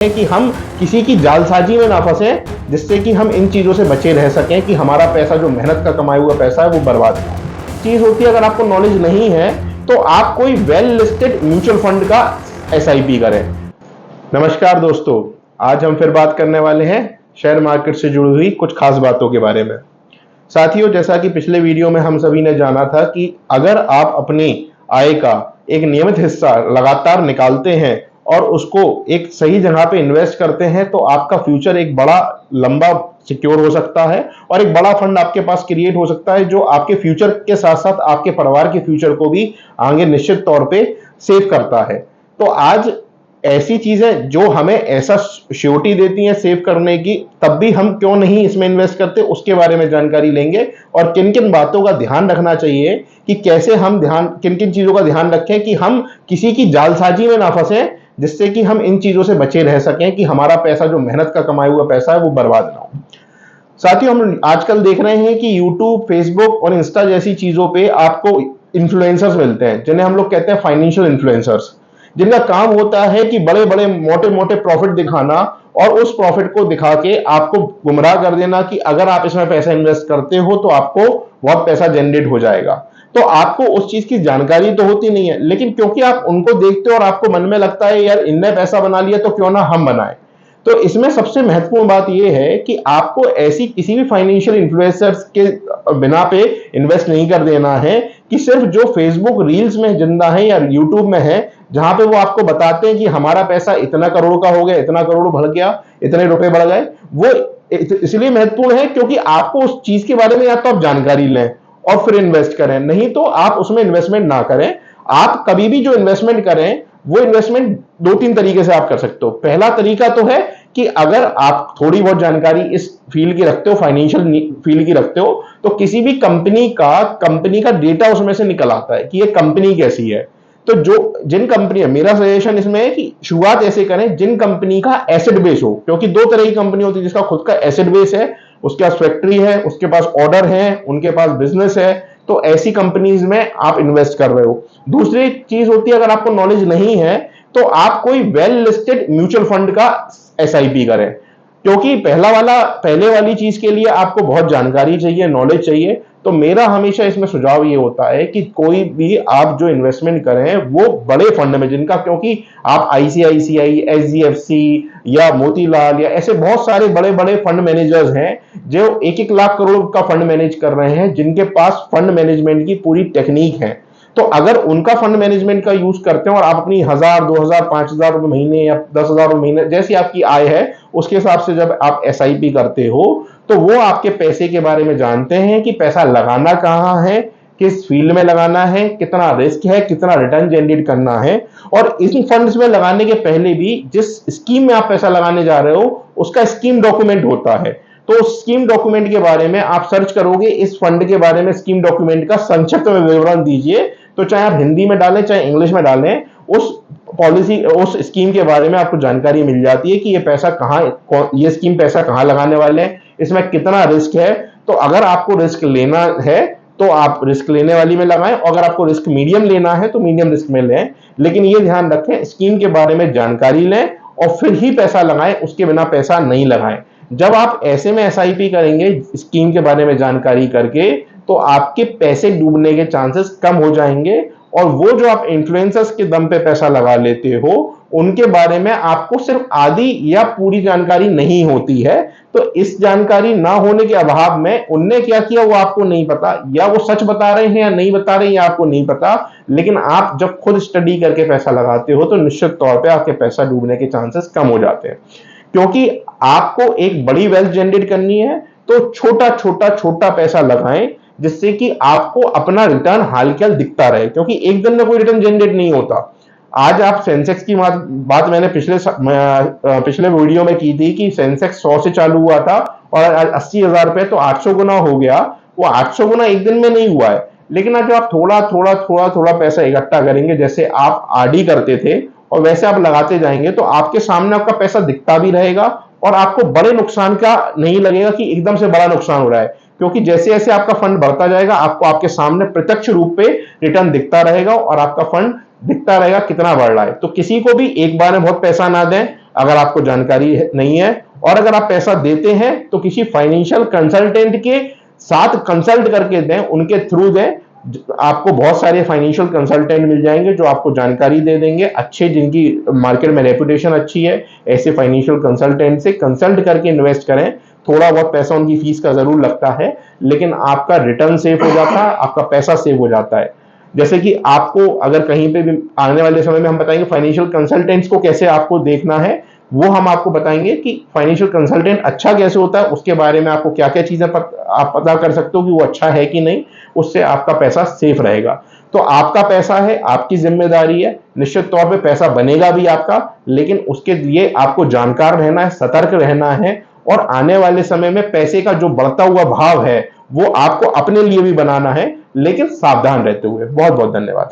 कि हम किसी की जालसाजी में ना फंसे, जिससे कि हम इन चीज़ों से बचे रह सकें कि हमारा पैसा जो मेहनत का कमाया हुआ पैसा है वो बर्बाद ना हो। चीज़ होती है, अगर आपको नॉलेज नहीं है तो आप कोई वेल लिस्टेड म्यूचुअल फंड का एसआईपी करें। नमस्कार दोस्तों, आज हम फिर बात करने वाले हैं शेयर मार्केट से जुड़ी हुई कुछ खास बातों के बारे में। साथियों, जैसा कि पिछले वीडियो में हम सभी ने जाना था कि अगर आप अपनी आय का एक नियमित हिस्सा लगातार निकालते हैं और उसको एक सही जगह पे इन्वेस्ट करते हैं तो आपका फ्यूचर एक बड़ा लंबा सिक्योर हो सकता है और एक बड़ा फंड आपके पास क्रिएट हो सकता है जो आपके फ्यूचर के साथ साथ आपके परिवार के फ्यूचर को भी आगे निश्चित तौर पे सेव करता है। तो आज ऐसी चीजें जो हमें ऐसा श्योरिटी देती हैं सेव करने की, तब भी हम क्यों नहीं इसमें इन्वेस्ट करते, उसके बारे में जानकारी लेंगे और किन किन बातों का ध्यान रखना चाहिए कि कैसे हम किन किन चीजों का ध्यान रखें कि हम किसी की जालसाजी में ना फंसे, जिससे कि हम इन चीजों से बचे रह सकें कि हमारा पैसा जो मेहनत का कमाया हुआ पैसा है वो बर्बाद ना हो। साथियों, हम आजकल देख रहे हैं कि यूट्यूब, फेसबुक और इंस्टा जैसी चीजों पे आपको इन्फ्लुएंसर्स मिलते हैं जिन्हें हम लोग कहते हैं फाइनेंशियल इन्फ्लुएंसर्स, जिनका काम होता है कि बड़े बड़े मोटे मोटे प्रॉफिट दिखाना और उस प्रॉफिट को दिखा के आपको गुमराह कर देना कि अगर आप इसमें पैसा इन्वेस्ट करते हो तो आपको बहुत पैसा जनरेट हो जाएगा। तो आपको उस चीज की जानकारी तो होती नहीं है, लेकिन क्योंकि आप उनको देखते हो और आपको मन में लगता है यार इनने पैसा बना लिया तो क्यों ना हम बनाए। तो इसमें सबसे महत्वपूर्ण बात यह है कि आपको ऐसी किसी भी फाइनेंशियल इन्फ्लुएंसर्स के बिना पे इन्वेस्ट नहीं कर देना है कि सिर्फ जो फेसबुक रील्स में जिंदा है या यूट्यूब में है, जहां पे वो आपको बताते हैं कि हमारा पैसा इतना करोड़ का हो गया, इतना करोड़ बढ़ गया, इतने रुपए बढ़ गए। वो इसलिए महत्वपूर्ण है क्योंकि आपको उस चीज के बारे में या तो आप जानकारी लें और फिर इन्वेस्ट करें, नहीं तो आप उसमें इन्वेस्टमेंट ना करें। आप कभी भी जो इन्वेस्टमेंट करें वो इन्वेस्टमेंट दो तीन तरीके से आप कर सकते हो। पहला तरीका तो है कि अगर आप थोड़ी बहुत जानकारी इस फील्ड की रखते हो, फाइनेंशियल फील्ड की रखते हो, तो किसी भी कंपनी का डेटा उसमें से निकल आता है कि ये कंपनी कैसी है। तो जिन कंपनी, मेरा सजेशन इसमें है कि शुरुआत ऐसे करें जिन कंपनी का एसेट बेस हो, क्योंकि दो तरह की कंपनी होती है, जिसका खुद का एसेट बेस है, उसके पास फैक्ट्री है, उसके पास ऑर्डर है, उनके पास बिजनेस है, तो ऐसी कंपनीज में आप इन्वेस्ट कर रहे हो। दूसरी चीज होती है, अगर आपको नॉलेज नहीं है तो आप कोई वेल लिस्टेड म्यूचुअल फंड का एसआईपी करें, क्योंकि पहले वाली चीज के लिए आपको बहुत जानकारी चाहिए, नॉलेज चाहिए। तो मेरा हमेशा इसमें सुझाव ये होता है कि कोई भी आप जो इन्वेस्टमेंट करें वो बड़े फंड में, जिनका, क्योंकि आप आईसीआईसीआई, एचडीएफसी या मोतीलाल या ऐसे बहुत सारे बड़े बड़े फंड मैनेजर्स हैं जो 1-1 लाख करोड़ का फंड मैनेज कर रहे हैं, जिनके पास फंड मैनेजमेंट की पूरी टेक्निक है। तो अगर उनका फंड मैनेजमेंट का यूज करते हैं और आप अपनी 1000, 2000, 5000 रुपए महीने या 10,000 रुपए महीने जैसी आपकी आय है उसके हिसाब से जब आप एसआईपी करते हो तो वो आपके पैसे के बारे में जानते हैं कि पैसा लगाना कहाँ है, किस फील्ड में लगाना है, कितना रिस्क है, कितना रिटर्न जनरेट करना है। और इन फंड्स में लगाने के पहले भी जिस स्कीम में आप पैसा लगाने जा रहे हो उसका स्कीम डॉक्यूमेंट होता है। तो स्कीम डॉक्यूमेंट के बारे में आप सर्च करोगे, इस फंड के बारे में स्कीम डॉक्यूमेंट का संक्षिप्त में विवरण दीजिए, तो चाहे आप हिंदी में डालें चाहे इंग्लिश में डालें, उस पॉलिसी, उस स्कीम के बारे में आपको जानकारी मिल जाती है कि ये स्कीम पैसा कहां लगाने वाले हैं, इसमें कितना रिस्क है। तो अगर आपको रिस्क लेना है तो आप रिस्क लेने वाली में लगाएं, और अगर आपको रिस्क मीडियम लेना है तो मीडियम रिस्क में लें। लेकिन ये ध्यान रखें, स्कीम के बारे में जानकारी लें और फिर ही पैसा लगाएं, उसके बिना पैसा नहीं लगाएं। जब आप ऐसे में एसआईपी करेंगे स्कीम के बारे में जानकारी करके, तो आपके पैसे डूबने के चांसेस कम हो जाएंगे, और वो जो आप इन्फ्लुएंसर्स के दम पे पैसा लगा लेते हो उनके बारे में आपको सिर्फ आधी या पूरी जानकारी नहीं होती है। तो इस जानकारी ना होने के अभाव में उनने क्या किया वो आपको नहीं पता, या वो सच बता रहे हैं या नहीं बता रहे हैं या आपको नहीं पता। लेकिन आप जब खुद स्टडी करके पैसा लगाते हो तो निश्चित तौर पे आपके पैसा डूबने के चांसेस कम हो जाते हैं। क्योंकि आपको एक बड़ी वेल्थ जनरेट करनी है तो छोटा पैसा लगाएं, जिससे कि आपको अपना रिटर्न हाल के हाल दिखता रहे, क्योंकि एक दिन में कोई रिटर्न जनरेट नहीं होता। आज आप सेंसेक्स की बात मैंने पिछले वीडियो में की थी कि सेंसेक्स 100 से चालू हुआ था और 80,000 पे तो 800 गुना हो गया। वो 800 गुना एक दिन में नहीं हुआ है, लेकिन आज जो आप थोड़ा पैसा इकट्ठा करेंगे, जैसे आप आरडी करते थे और वैसे आप लगाते जाएंगे, तो आपके सामने आपका पैसा दिखता भी रहेगा और आपको बड़े नुकसान का नहीं लगेगा कि एकदम से बड़ा नुकसान हो रहा है। क्योंकि जैसे जैसे आपका फंड बढ़ता जाएगा आपको आपके सामने प्रत्यक्ष रूप पे रिटर्न दिखता रहेगा और आपका फंड दिखता रहेगा कितना बढ़ रहा है। तो किसी को भी एक बार में बहुत पैसा ना दें, अगर आपको जानकारी नहीं है। और अगर आप पैसा देते हैं तो किसी फाइनेंशियल कंसल्टेंट के साथ कंसल्ट करके दें, उनके थ्रू दें। आपको बहुत सारे फाइनेंशियल कंसल्टेंट मिल जाएंगे जो आपको जानकारी दे देंगे, अच्छे, जिनकी मार्केट में रेपुटेशन अच्छी है। ऐसे फाइनेंशियल कंसल्टेंट से कंसल्ट करके इन्वेस्ट करें। थोड़ा बहुत पैसा उनकी फीस का जरूर लगता है, लेकिन आपका रिटर्न सेव हो जाता है, आपका पैसा सेव हो जाता है। जैसे कि आपको अगर कहीं पे भी आने वाले समय में हम बताएंगे फाइनेंशियल कंसल्टेंट्स को कैसे आपको देखना है, वो हम आपको बताएंगे कि फाइनेंशियल कंसल्टेंट अच्छा कैसे होता है, उसके बारे में आपको क्या क्या चीजें आप पता कर सकते हो कि वो अच्छा है कि नहीं। उससे आपका पैसा सेफ रहेगा। तो आपका पैसा है, आपकी जिम्मेदारी है, निश्चित तौर पे पैसा बनेगा भी आपका, लेकिन उसके लिए आपको जानकार रहना है, सतर्क रहना है। और आने वाले समय में पैसे का जो बढ़ता हुआ भाव है वो आपको अपने लिए भी बनाना है, लेकिन सावधान रहते हुए। बहुत बहुत धन्यवाद।